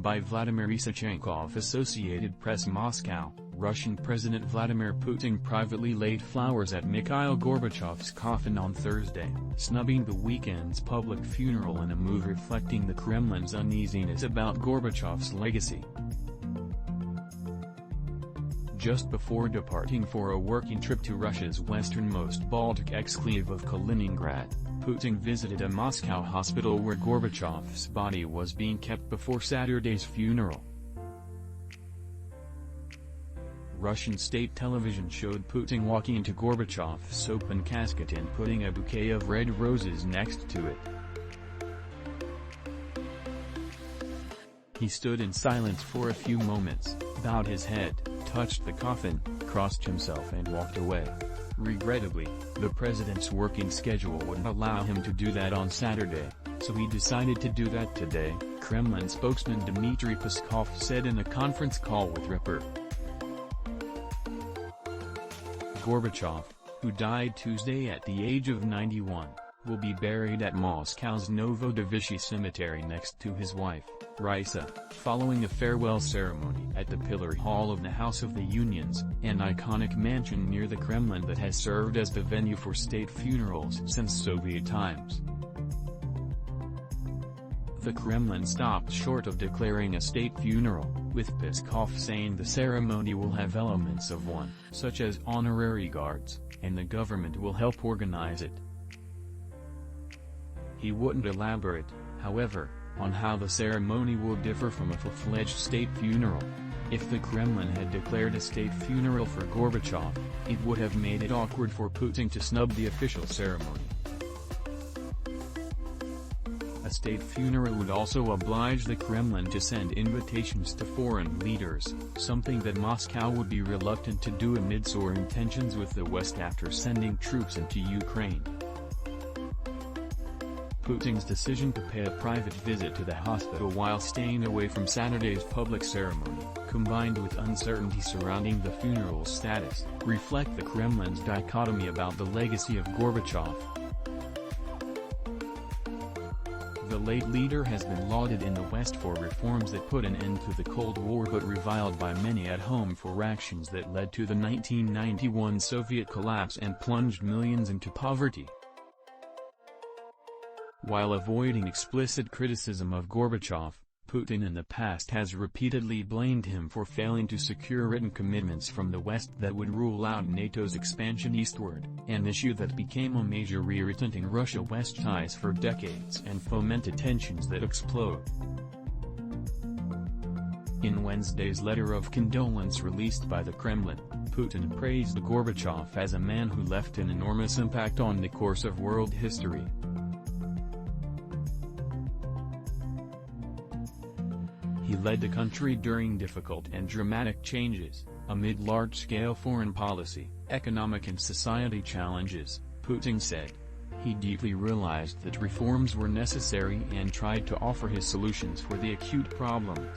By Vladimir Isachenkov. Associated Press. Moscow. Russian President Vladimir Putin privately laid flowers at Mikhail Gorbachev's coffin on Thursday, snubbing the weekend's public funeral in a move reflecting the Kremlin's uneasiness about Gorbachev's legacy. Just before departing for a working trip to Russia's westernmost Baltic exclave of Kaliningrad, Putin visited a Moscow hospital where Gorbachev's body was being kept before Saturday's funeral. Russian state television showed Putin walking into Gorbachev's open casket and putting a bouquet of red roses next to it. He stood in silence for a few moments, bowed his head, touched the coffin, crossed himself and walked away. Regrettably, the president's working schedule wouldn't allow him to do that on Saturday, so he decided to do that today, Kremlin spokesman Dmitry Peskov said in a conference call with Reporters. Gorbachev, who died Tuesday at the age of 91, will be buried at Moscow's Novodevichy cemetery next to his wife, Raisa, following a farewell ceremony at the Pillar Hall of the House of the Unions, an iconic mansion near the Kremlin that has served as the venue for state funerals since Soviet times. The Kremlin stopped short of declaring a state funeral, with Peskov saying the ceremony will have elements of one, such as honorary guards, and the government will help organize it. He wouldn't elaborate, however, on how the ceremony will differ from a full-fledged state funeral. If the Kremlin had declared a state funeral for Gorbachev, it would have made it awkward for Putin to snub the official ceremony. A state funeral would also oblige the Kremlin to send invitations to foreign leaders, something that Moscow would be reluctant to do amid soaring tensions with the West after sending troops into Ukraine. Putin's decision to pay a private visit to the hospital while staying away from Saturday's public ceremony, combined with uncertainty surrounding the funeral's status, reflect the Kremlin's dichotomy about the legacy of Gorbachev. The late leader has been lauded in the West for reforms that put an end to the Cold War but reviled by many at home for actions that led to the 1991 Soviet collapse and plunged millions into poverty. While avoiding explicit criticism of Gorbachev, Putin in the past has repeatedly blamed him for failing to secure written commitments from the West that would rule out NATO's expansion eastward, an issue that became a major irritant in Russia-West ties for decades and fomented tensions that explode. In Wednesday's letter of condolence released by the Kremlin, Putin praised Gorbachev as a man who left an enormous impact on the course of world history. He led the country during difficult and dramatic changes, amid large-scale foreign policy, economic and society challenges, Putin said. He deeply realized that reforms were necessary and tried to offer his solutions for the acute problems.